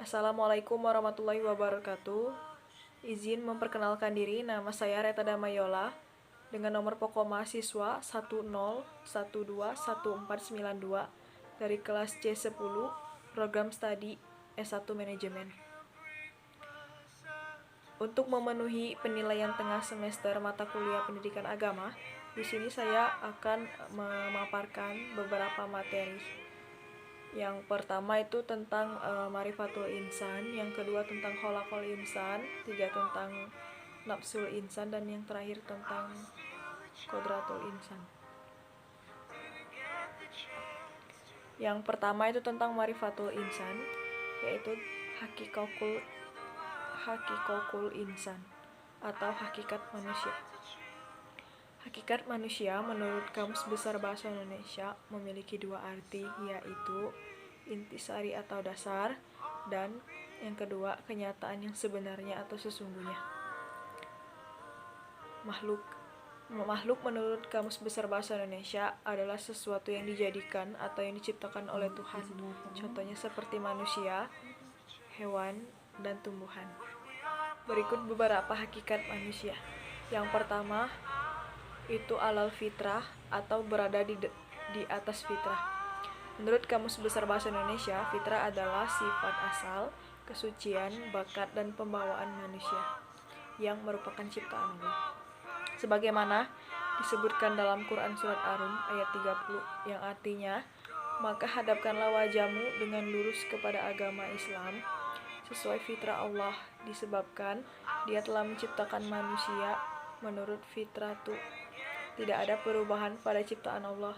Assalamualaikum warahmatullahi wabarakatuh. Izin memperkenalkan diri, nama saya Reta Damayola dengan nomor pokok mahasiswa 101211492 dari kelas C10 program studi S1 Manajemen. Untuk memenuhi penilaian tengah semester mata kuliah pendidikan agama, di sini saya akan memaparkan beberapa materi. Yang pertama itu tentang Marifatul Insan, yang kedua tentang Kholaqul Insan, tiga tentang Nafsul Insan, dan yang terakhir tentang Kodratul Insan. Yang pertama itu tentang Marifatul Insan, yaitu Hakikokul Insan atau hakikat manusia. Hakikat manusia menurut Kamus Besar Bahasa Indonesia memiliki dua arti, yaitu intisari atau dasar, dan yang kedua kenyataan yang sebenarnya atau sesungguhnya. Makhluk menurut Kamus Besar Bahasa Indonesia adalah sesuatu yang dijadikan atau yang diciptakan oleh Tuhan. Contohnya seperti manusia, hewan, dan tumbuhan. Berikut beberapa hakikat manusia. Yang pertama itu alal fitrah atau berada di atas fitrah. Menurut Kamus Besar Bahasa Indonesia, fitrah adalah sifat asal, kesucian, bakat, dan pembawaan manusia yang merupakan ciptaan Allah. Sebagaimana disebutkan dalam Quran Surat Ar-Rum ayat 30 yang artinya, maka hadapkanlah wajahmu dengan lurus kepada agama Islam sesuai fitrah Allah, disebabkan Dia telah menciptakan manusia menurut fitrah itu. Tidak ada perubahan pada ciptaan Allah,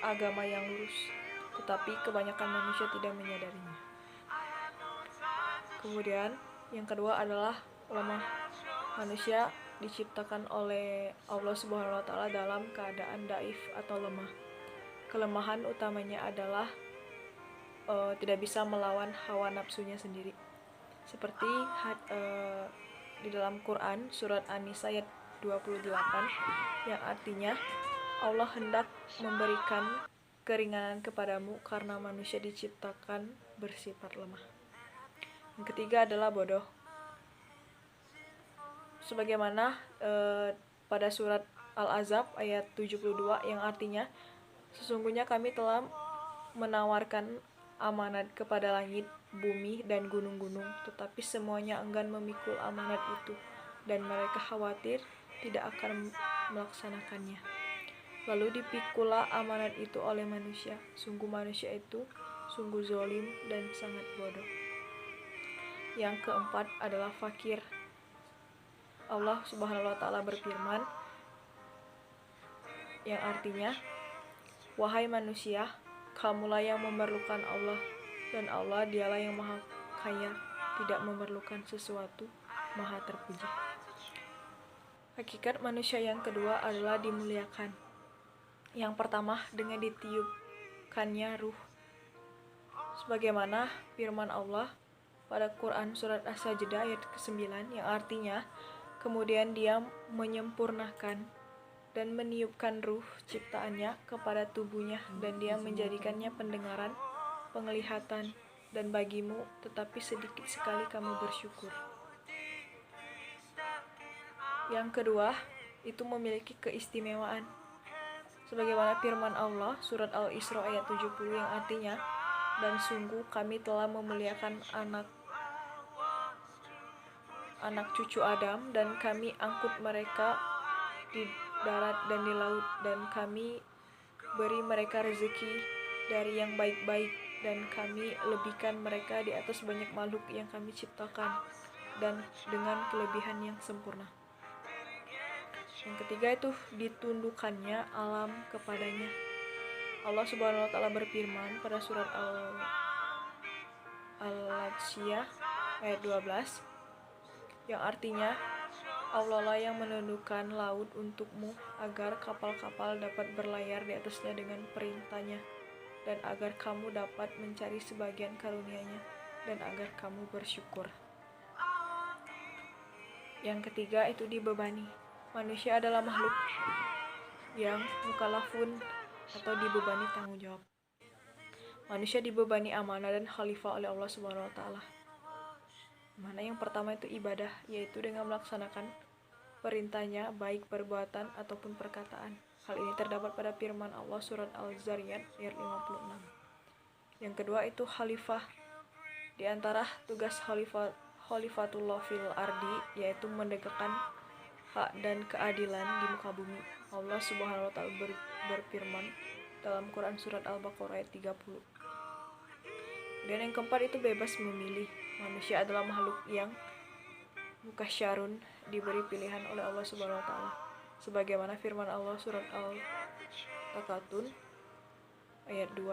agama yang lurus, tetapi kebanyakan manusia tidak menyadarinya. Kemudian yang kedua adalah lemah. Manusia diciptakan oleh Allah Subhanahu wa Ta'ala dalam keadaan daif atau lemah. Kelemahan utamanya adalah tidak bisa melawan hawa nafsunya sendiri. Seperti di dalam Quran surat An-Nisa ayat 28 yang artinya, Allah hendak memberikan keringanan kepadamu karena manusia diciptakan bersifat lemah. Yang ketiga adalah bodoh. Sebagaimana pada surat Al-Ahzab ayat 72 yang artinya, sesungguhnya kami telah menawarkan amanat kepada langit, bumi, dan gunung-gunung, tetapi semuanya enggan memikul amanat itu, dan mereka khawatir tidak akan melaksanakannya. Lalu dipikulah amanat itu oleh manusia. Sungguh manusia itu sungguh zalim dan sangat bodoh. Yang keempat adalah fakir. Allah Subhanahu wa Ta'ala berfirman yang artinya, wahai manusia, kamulah yang memerlukan Allah, dan Allah Dialah yang maha kaya, tidak memerlukan sesuatu, maha terpuji. Hakikat manusia yang kedua adalah dimuliakan. Yang pertama dengan ditiupkannya ruh. Sebagaimana firman Allah pada Quran surat As-Sajdah ayat ke-9 yang artinya, kemudian Dia menyempurnakan dan meniupkan ruh ciptaannya kepada tubuhnya, dan Dia menjadikannya pendengaran, penglihatan, dan bagimu, tetapi sedikit sekali kamu bersyukur. Yang kedua, itu memiliki keistimewaan. Sebagaimana firman Allah surat Al-Isra ayat 70 yang artinya, dan sungguh kami telah memuliakan anak cucu Adam, dan kami angkut mereka di darat dan di laut, dan kami beri mereka rezeki dari yang baik-baik, dan kami lebihkan mereka di atas banyak makhluk yang kami ciptakan, dan dengan kelebihan yang sempurna. Yang ketiga itu ditundukkannya alam kepadanya. Allah Subhanahu wa Ta'ala berfirman pada surat Al-Ladsiyah ayat 12 yang artinya, Allah lah yang menundukkan laut untukmu agar kapal-kapal dapat berlayar di atasnya dengan perintahnya, dan agar kamu dapat mencari sebagian karunia-Nya, dan agar kamu bersyukur. Yang ketiga itu dibebani. Manusia adalah makhluk yang mukallafun atau dibebani tanggung jawab. Manusia dibebani amanah dan khalifah oleh Allah Subhanahu wa taala. Mana yang pertama itu ibadah, yaitu dengan melaksanakan perintahnya baik perbuatan ataupun perkataan. Hal ini terdapat pada firman Allah surat Al-Zariyat ayat 56. Yang kedua itu khalifah. Di antara tugas khalifatullah fil ardi yaitu menegakkan hak dan keadilan di muka bumi. Allah Subhanahu wa taala berfirman dalam Quran surat Al-Baqarah ayat 30. Dan yang keempat itu bebas memilih. Manusia adalah makhluk yang mukasyarun, diberi pilihan oleh Allah Subhanahu wa taala. Sebagaimana firman Allah surat Al-Takatun ayat 2.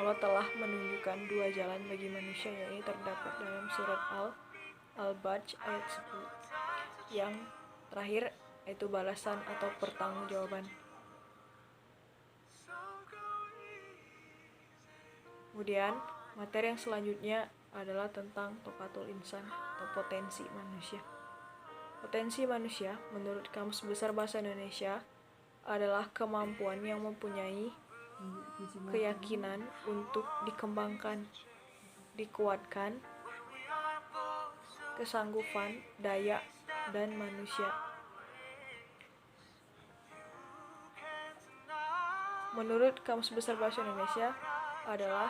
Allah telah menunjukkan dua jalan bagi manusia, yaitu terdapat dalam surat Al-Baqarah ayat 10. Yang terakhir yaitu balasan atau pertanggungjawaban. Kemudian materi yang selanjutnya adalah tentang tokatul insan atau potensi manusia. Potensi manusia menurut Kamus Besar Bahasa Indonesia adalah kemampuan yang mempunyai keyakinan untuk dikembangkan, dikuatkan, kesanggupan, daya, dan manusia. Menurut Kamus Besar Bahasa Indonesia adalah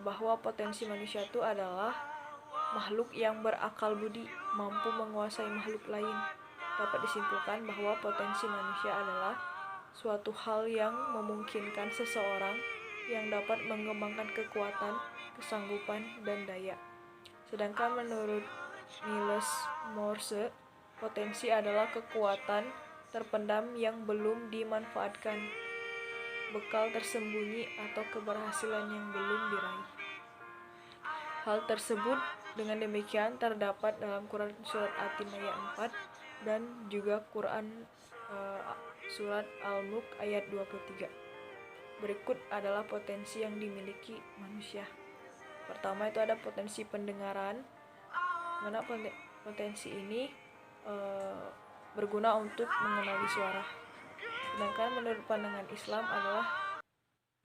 bahwa potensi manusia itu adalah makhluk yang berakal budi, mampu menguasai makhluk lain. Dapat disimpulkan bahwa potensi manusia adalah suatu hal yang memungkinkan seseorang yang dapat mengembangkan kekuatan, kesanggupan, dan daya. Sedangkan menurut Niels Morse, potensi adalah kekuatan terpendam yang belum dimanfaatkan, bekal tersembunyi atau keberhasilan yang belum diraih. Hal tersebut dengan demikian terdapat dalam Quran surat At-Tin ayat 4 dan juga Quran surat Al-Mulk ayat 23. Berikut adalah potensi yang dimiliki manusia. Pertama itu ada potensi pendengaran, mana potensi ini berguna untuk mengenali suara. Sedangkan menurut pandangan Islam adalah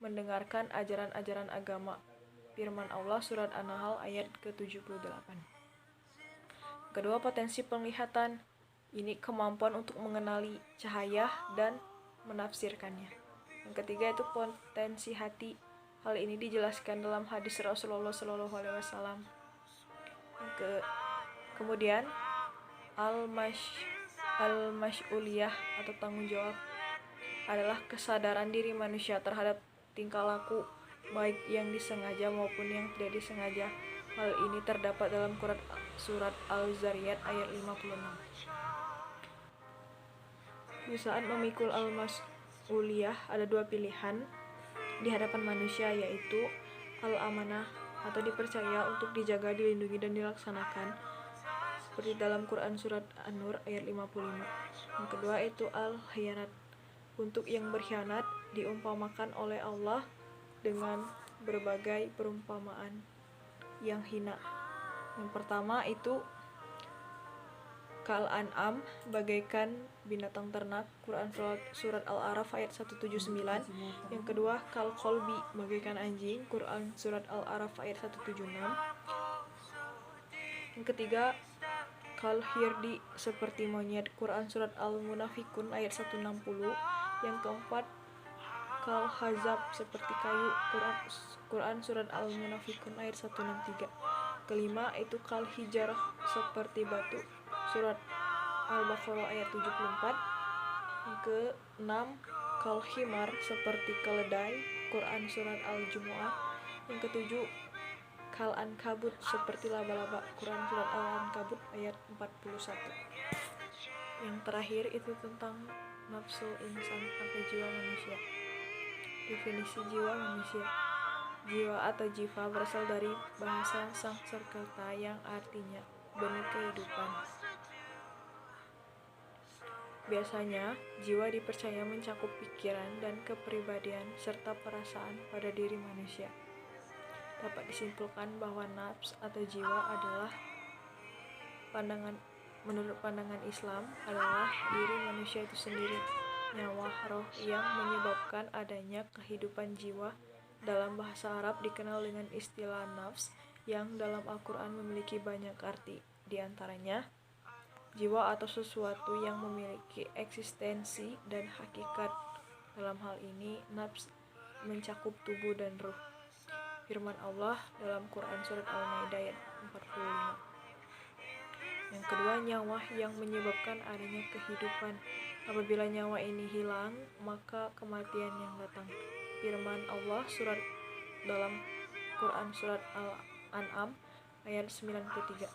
mendengarkan ajaran-ajaran agama. Firman Allah surat An-Nahl ayat ke-78. Kedua, potensi penglihatan. Ini kemampuan untuk mengenali cahaya dan menafsirkannya. Yang ketiga itu potensi hati. Hal ini dijelaskan dalam hadis Rasulullah SAW. Kemudian al-mas'uliyah atau tanggung jawab adalah kesadaran diri manusia terhadap tingkah laku baik yang disengaja maupun yang tidak disengaja. Hal ini terdapat dalam Quran surat Al-Zariyat ayat 56. Di saat memikul al-mas'uliyah ada dua pilihan di hadapan manusia, yaitu al-amanah atau dipercaya untuk dijaga, dilindungi, dan dilaksanakan seperti dalam Quran surat An-Nur ayat 55. Yang kedua itu al-khiyanat, untuk yang berkhianat diumpamakan oleh Allah dengan berbagai perumpamaan yang hina. Yang pertama itu kal-an'am, bagaikan binatang ternak, Quran surat Al-A'raf ayat 179. Yang kedua kal-qalbi, bagaikan anjing, Quran surat Al-A'raf ayat 176. Yang ketiga kal-hirdi, seperti monyet, Quran surat Al-Munafikun ayat 160. Yang keempat kal-hazab, seperti kayu, Quran surat Al-Munafikun ayat 163. Kelima itu kal-hijarah, seperti batu, surat Al-Baqarah ayat 74. Yang keenam kal-himar, seperti keledai, Quran surat Al-Jumu'ah. Yang ketujuh kal-ankabut, seperti laba-laba, Quran surat Al-Ankabut ayat 41. Yang terakhir itu tentang nafsul insan atau jiwa manusia. Definisi jiwa manusia. Jiwa atau jiwa berasal dari bahasa Sanskerta yang artinya benih kehidupan. Biasanya, jiwa dipercaya mencakup pikiran dan kepribadian serta perasaan pada diri manusia. Dapat disimpulkan bahwa nafs atau jiwa adalah menurut pandangan Islam adalah diri manusia itu sendiri, nyawa roh yang menyebabkan adanya kehidupan jiwa dalam bahasa Arab dikenal dengan istilah nafs yang dalam Al-Quran memiliki banyak arti. Di antaranya, jiwa atau sesuatu yang memiliki eksistensi dan hakikat. Dalam hal ini, nafs mencakup tubuh dan ruh. Firman Allah dalam Quran Surat Al-Maidah ayat 45. Yang kedua, nyawa yang menyebabkan adanya kehidupan. Apabila nyawa ini hilang, maka kematian yang datang. Firman Allah dalam Quran Surat Al-An'am ayat 93.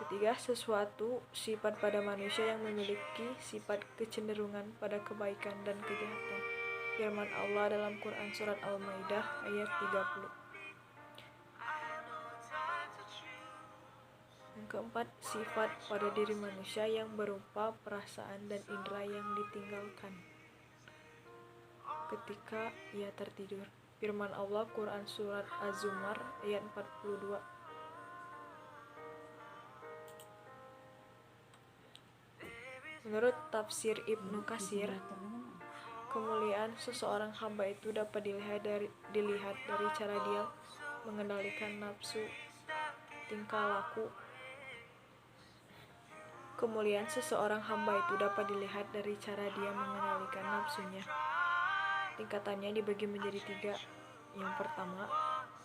Ketiga, sesuatu sifat pada manusia yang memiliki sifat kecenderungan pada kebaikan dan kejahatan. Firman Allah dalam Quran Surat Al-Maidah ayat 30. Yang keempat, sifat pada diri manusia yang berupa perasaan dan indera yang ditinggalkan ketika ia tertidur. Firman Allah Quran Surat Az-Zumar ayat 42. Menurut tafsir Ibnu Katsir, kemuliaan seseorang hamba itu dapat dilihat dari cara dia mengendalikan nafsu, tingkah laku. Kemuliaan seseorang hamba itu dapat dilihat dari cara dia mengendalikan nafsunya. Tingkatannya dibagi menjadi 3. Yang pertama,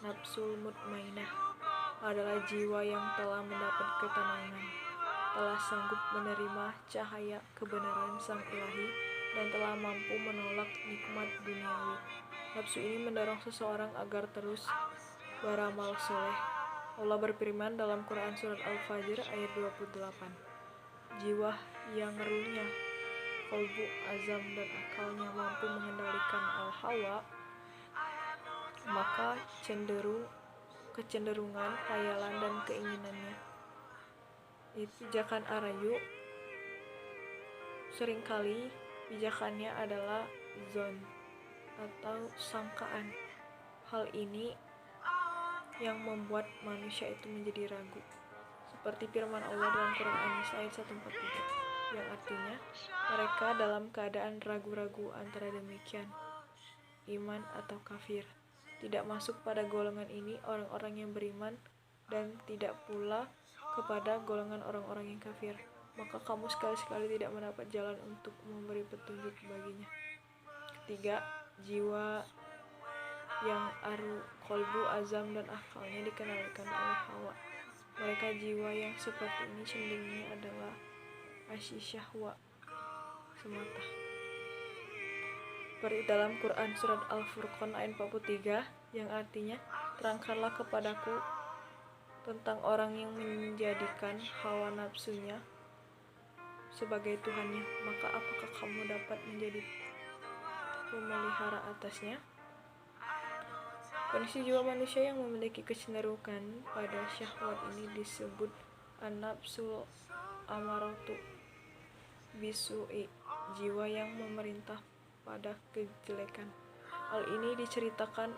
nafsul mutmainah adalah jiwa yang telah mendapat ketenangan, telah sanggup menerima cahaya kebenaran Sang Ilahi, dan telah mampu menolak nikmat duniawi. Nafsu ini mendorong seseorang agar terus beramal soleh. Allah berfirman dalam Quran Surat Al-Fajr ayat 28. Jiwa yang ruhnya, kolbu, azam, dan akalnya mampu mengendalikan al-hawa, maka kecenderungan, khayalan, dan keinginannya itu pijakan arayu. Seringkali pijakannya adalah zon atau sangkaan. Hal ini yang membuat manusia itu menjadi ragu. Seperti firman Allah dalam Quran An-Nisa ayat 143, yang artinya mereka dalam keadaan ragu-ragu antara demikian, iman atau kafir. Tidak masuk pada golongan ini orang-orang yang beriman, dan tidak pula kepada golongan orang-orang yang kafir. Maka kamu sekali-sekali tidak mendapat jalan untuk memberi petunjuk baginya. Ketiga, jiwa yang kolbu, azam, dan akalnya dikendalikan oleh hawa. Mereka jiwa yang seperti ini cenderungnya adalah asysyahwa semata. Seperti dalam Quran Surat Al-Furqan ayat 43, yang artinya, terangkanlah kepadaku tentang orang yang menjadikan hawa nafsunya sebagai Tuhannya, maka apakah kamu dapat menjadi pemelihara atasnya? Kondisi jiwa manusia yang memiliki kecenderungan pada syahwat ini disebut an-nafsul amaratu bisu'i, jiwa yang memerintah pada kejelekan. Hal ini diceritakan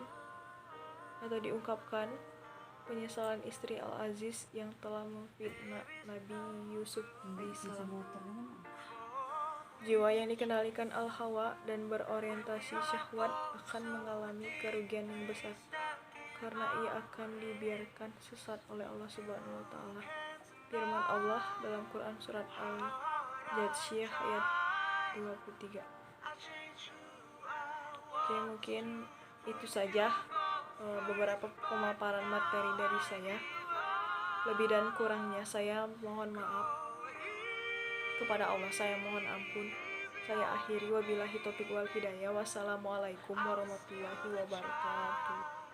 atau diungkapkan penyesalan istri Al-Aziz yang telah memfitnah Nabi Yusuf alaihissalam. Jiwa yang dikendalikan al-hawa dan berorientasi syahwat akan mengalami kerugian yang besar, karena ia akan dibiarkan sesat oleh Allah Subhanahu wa Ta'ala. Firman Allah dalam Quran Surat Al-Jathiyah ayat 23. Oke, mungkin itu saja beberapa pemaparan materi dari saya. Lebih dan kurangnya saya mohon maaf kepada Allah, saya mohon ampun. Saya akhiri, wabillahi taufiq wal hidayah. Wassalamualaikum warahmatullahi wabarakatuh.